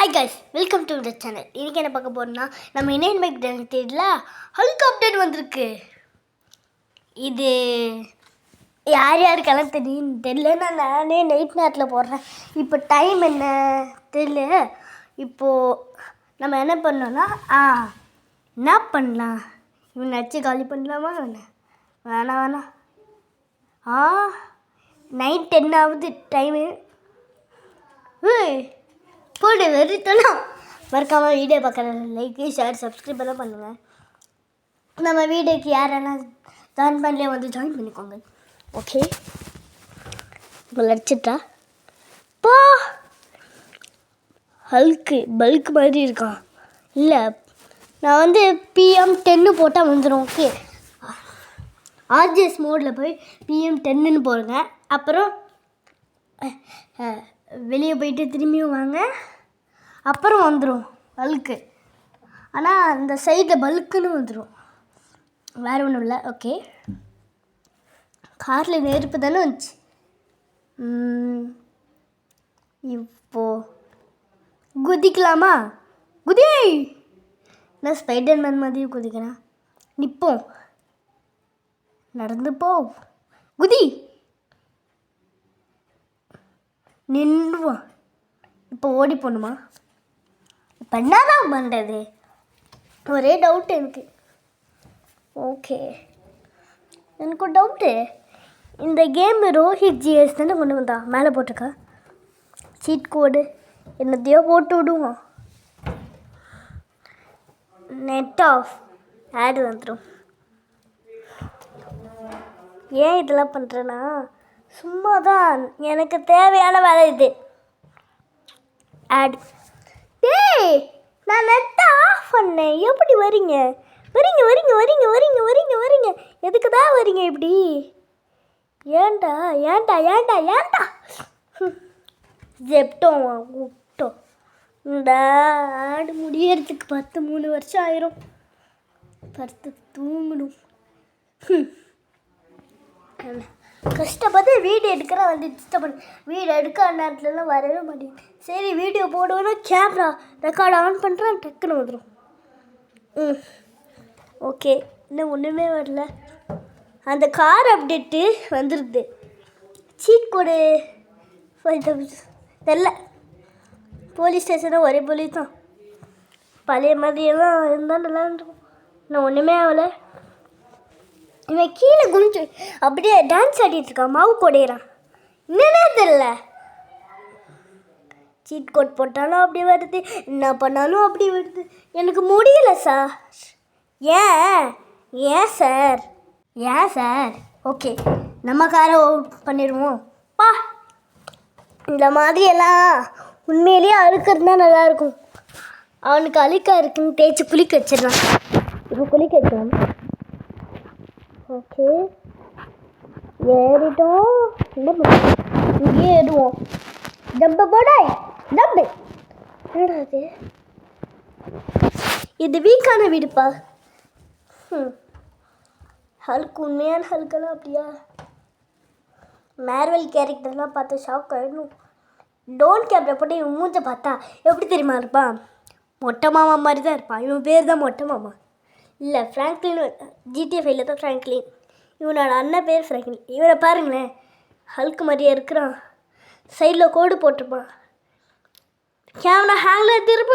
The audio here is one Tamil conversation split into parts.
Hi guys, welcome to the channel. இன்றைக்கி என்ன பார்க்க போகிறோம்னா, நம்ம இணையன் பைக் தெரியல, ஹல்க் அப்டேட் வந்திருக்கு. இது யார் யாருக்கெல்லாம் தெரியல. நானே நைட் நேரத்தில் போடுறேன். இப்போ டைம் என்ன தெரியல. இப்போது நம்ம என்ன பண்ணோன்னா என்ன பண்ணலாம், இவன் நடிச்சு காலி பண்ணலாமா? வேணாம் 9:10 ஆகுது டைமு. போடு வெறித்தலாம். மறக்காமல் வீடியோ பார்க்குறேன், லைக் ஷேர் சப்ஸ்கிரைப் எல்லாம் பண்ணுங்கள். நம்ம வீடியோக்கு யாரெல்லாம் ஜாயின் பண்ணலையே வந்து ஜாயின் பண்ணிக்கோங்க. ஓகே, உங்களை அடிச்சிட்டா போ. ஹல்க்கு பல்க் மாதிரி இருக்கான். இல்லை, நான் வந்து PM10 போட்டால் வந்துடும். ஓகே, RGS மோடில் போய் PM10ன்னு போடுங்க. அப்புறம் வெளியே போயிட்டு திரும்பியும் வாங்க, அப்புறம் வந்துடும் பல்க்கு. ஆனால் அந்த சைடில் பல்க்குன்னு வந்துடும், வேறு ஒன்றும் இல்லை. ஓகே, காரில் நெருப்பு தானே வந்துச்சு. இப்போது குதிக்கலாமா? குதி. நான் ஸ்பைடர்மேன் மாதிரி குதிக்கிறேன். நிற்போம், நடந்து போ, குதி, நின்றுவான். இப்போ ஓடி போகணுமா? இப்போ என்னதான் பண்ணுறது? ஒரே டவுட் எனக்கு. ஓகே, எனக்கு ஒரு டவுட்டு. இந்த கேம் ரோஹித் GS தானே கொண்டு வந்தா? மேலே போட்டிருக்கா சீட் கோடு, என்னத்தையோ போட்டு விடுவோம். நெட் ஆஃப் ஆடு வந்துடும். ஏன் இதெல்லாம் பண்ணுறேன்னா, சும்மா தான், எனக்கு தேவையான வேலை இது. ஆட் டேய், நான் நெட்டை ஆஃப் பண்ணேன். எப்படி வரீங்க? வரீங்க எதுக்கு தான் வரீங்க இப்படி? ஏன்டா ஜெப்டோம் கூப்பிட்டோம். இந்த ஆடு முடியறதுக்கு 3 வருஷம் ஆயிரும். படுத்து தூங்கணும். கஷ்டப்பட்டு வீடியோ எடுக்கிற வந்து டிஸ்டர்ப் வீடியோ எடுக்க நேரத்துலலாம் வரவே மாட்டேங்குது. சரி, வீடியோ போடுவேன்னா கேமரா ரெக்கார்ட் ஆன் பண்ணுறேன், டக்குன்னு வந்துடும். ஓகே, இன்னும் ஒன்றுமே வரல. அந்த கார் அப்டேட்டு வந்துடுது. சீட் கோடு தெரில. போலீஸ் ஸ்டேஷனும் ஒரே போலீஸ் தான். பழைய மாதிரியெல்லாம் இருந்தால் நல்லா இருக்கும். இன்னும் ஒன்றுமே ஆகலை. இவன் கீழே குனிச்சு அப்படியே டான்ஸ் ஆடிட்டு இருக்கான், மாவு கொடையிறான். என்னன்னே தெரில. சீட் கோட் போட்டாலும் அப்படி வருது, என்ன பண்ணாலும் அப்படி வருது. எனக்கு முடியல சார். ஏன் சார்? ஓகே, நம்ம காரை பண்ணிடுவோம். பா, இந்த மாதிரி எல்லாம் உண்மையிலேயே அழுக்கிறதுனா நல்லாயிருக்கும். அவனுக்கு அழுக்கா இருக்குன்னு தேய்ச்சி குளிக்க வச்சிடலாம். இப்போ குளிக்க வச்சிடலாம். ஓகே, ஏறிட்டோம். இங்கேயே ஏறுவோம். டப்பு போடாய், டப்பு. என்னடா இது வீக்கான வீடுப்பா. ஹல்க் உண்மையான ஹல்கெல்லாம் அப்படியா? மேர்வெல் கேரக்டர்லாம் பார்த்து ஷாக் ஆகிடணும். டோன் கேப்ல போட்டு இவன் மூஞ்ச பார்த்தா எப்படி தெரியுமா இருப்பான்? மொட்டை மாமா மாதிரி தான் இருப்பான். இவன் பேர் தான் மொட்டை மாமா. இல்லை, ஃப்ராங்க்லின். GTA 5 தான் ஃப்ராங்க்லின். இவனோட அண்ணன் பேர் ஃப்ராங்க்லின். இவனை பாருங்களேன், ஹல்க் மாதிரியே இருக்கிறான். சைடில் கோடு போட்டிருப்பான். கேமரா ஹேங்கில் திரும்ப.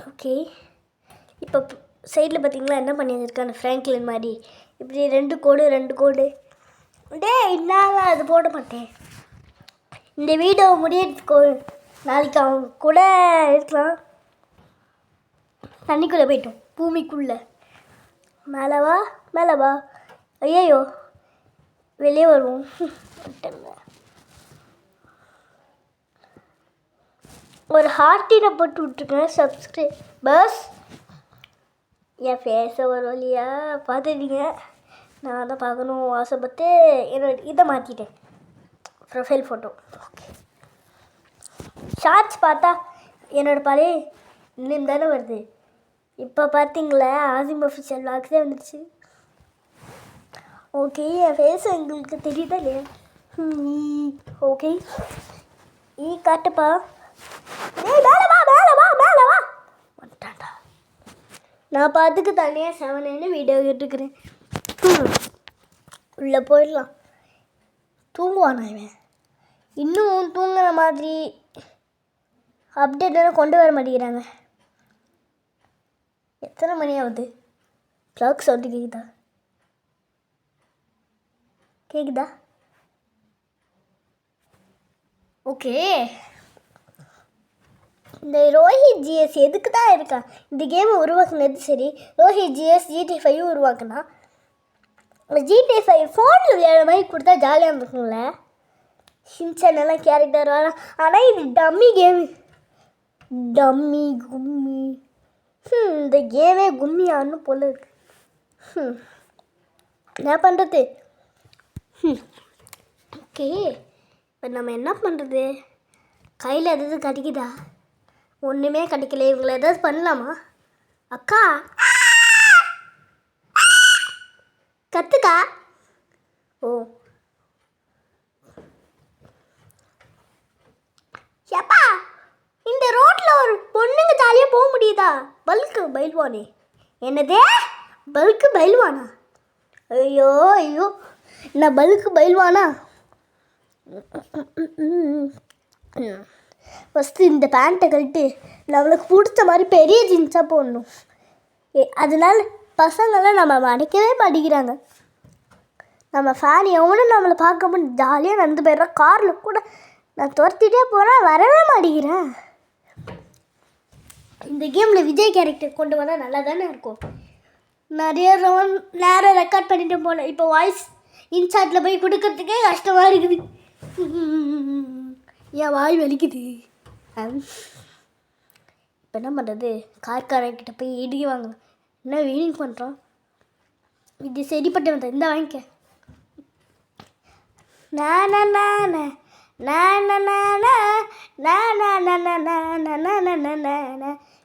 ஓகே, இப்போ சைடில் பார்த்தீங்களா என்ன பண்ணியிருக்கான் ஃப்ராங்க்லின் மாதிரி? இப்படி 2 கோடு. என்னால் அது போட மாட்டேன். இந்த வீடியோ முடியறதுக்கு நாளைக்கு அவங்க கூட இருக்கலாம். தண்ணிக்குள்ளே போயிட்டோம், பூமிக்குள்ளே. மேலே வா. ஐயோ, வெளியே வருவோம். ஒரு ஹார்ட்டினை போட்டு விட்டுருக்கேன். Subscribe bus. என் ஃபேஸை ஒரு வழியாக பார்த்துட்டீங்க. நான் தான் பார்க்கணும் ஆசைப்பட்டு என்னோட இதை மாற்றிட்டேன், ப்ரொஃபைல் ஃபோட்டோ. ஓகே, ஷார்ட்ஸ் பார்த்தா என்னோடய பழைய இன்னும் தானே வருது. இப்போ பார்த்தீங்களா, ஆசிம் அஃபிஷியல் வ்ளாக்ஸே வந்துடுச்சு. ஓகே, என் ஃபேஸ் உங்களுக்கு தெரியுதா இல்லையா? ஓகே காட்டுப்பா. ஏய் மேலே வா மேலே வா மேலே வா. வந்துட்டான்டா. நான் பார்த்துக்கு தனியாக 7 வீடியோ கேட்டுக்கிறேன். உள்ளே போயிடலாம். தூங்குவானா இவன்? இன்னும் தூங்குற மாதிரி அப்டேட்டெல்லாம் கொண்டு வர மாட்டேங்கிறாங்க. எத்தனை மணி ஆகுது? கிளாக் சவுண்டு கேட்குதா? கேட்குதா? ஓகே. இந்த ரோஹித் ஜிஎஸ் எதுக்கு தான் இருக்கா? இந்த கேமை உருவாக்குனது சரி. ரோஹித் ஜிஎஸ் GTA 5 உருவாக்குனா GTA 5 ஃபோனில் விளையாடுற மாதிரி கொடுத்தா ஜாலியாக இருந்துக்கும்ல. ஷின்சான் எல்லாம் கேரக்டர் வரலாம். ஆனால் இது டம்மி கேமு. டம்மி கும்மி. இந்த கேமே கும்மி ஆடணும் போல இருக்கு. என்ன பண்ணுறது? ஓகே, இப்போ நம்ம என்ன பண்ணுறது? கையில் எதாவது கிடைக்குதா? ஒன்றுமே கிடைக்கல. இவங்களை ஏதாவது பண்ணலாமா? அக்கா கத்துக்கா. ஓ ஏப்பா, இந்த ரோட்டில் ஒரு பொண்ணுங்க ஜாலியாக போக முடியுதா? பல்க்கு பயில்வானே. என்னதே பல்க்கு பயில்வானா? ஐயோ ஐயோ, என்ன பல்க்கு பயில்வானா? ஃபஸ்ட்டு இந்த பேண்ட்டை கழட்டு நம்மளுக்கு பிடிச்ச மாதிரி பெரிய ஜீன்ஸாக போடணும். அதனால பசங்களாம் நம்ம மடிக்கவே மாட்டேங்கிறாங்க. நம்ம ஃபேன் எவனும் நம்மளை பார்க்க முடியும். ஜாலியாக நடந்து போயிடுறோம். காரில் கூட நான் துரத்திட்டே போனால் வரவே மாட்டேங்கிறேன். இந்த கேமில் விஜய் கேரக்டர் கொண்டு வந்தால் நல்லா தானே இருக்கும். நிறைய நேரம் ரெக்கார்ட் பண்ணிட்டு போனேன். இப்போ வாய்ஸ் இன்சார்ட்டில் போய் கொடுக்கறதுக்கே கஷ்டமாக இருக்குது. என் வாய் வலிக்குது. இப்போ என்ன பண்ணுறது? கார்காரங்கிட்ட போய் இடுகி வாங்கலாம். என்ன வீலிங் பண்ணுறோம்? இது சரிப்பட்டு வந்தேன். இந்த வாங்கிக்க.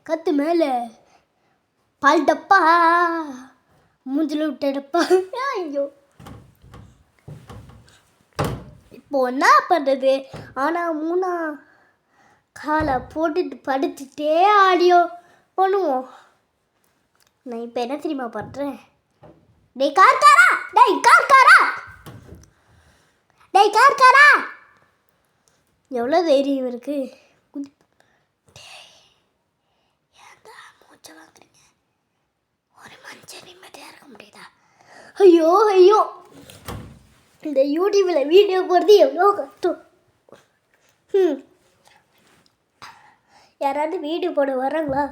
கத்து மேலே பால் டப்பா மூஞ்சில் விட்டடப்பா. ஐயோ, இப்போ என்ன பண்ணுறது? ஆனால் மூணா காலை போட்டுட்டு படுத்துட்டே ஆடியோ பண்ணுவோம். நான் இப்போ என்ன தெரியுமா பண்ணுறேன்? டேய் கார்காரா, டேய் கார்காரா, டேய் கார்காரா, எவ்வளோ தைரியம் இருக்கு? ஏன்டா மூச்சை வாங்குறீங்க? ஒரு மனுஷன் நிம்மதியாக இருக்க முடியுதா? ஐயோ ஐயோ, இந்த யூடியூப்பில் வீடியோ போடுறது எவ்வளோ கஷ்டம். யாராவது வீடியோ போட வராங்களா?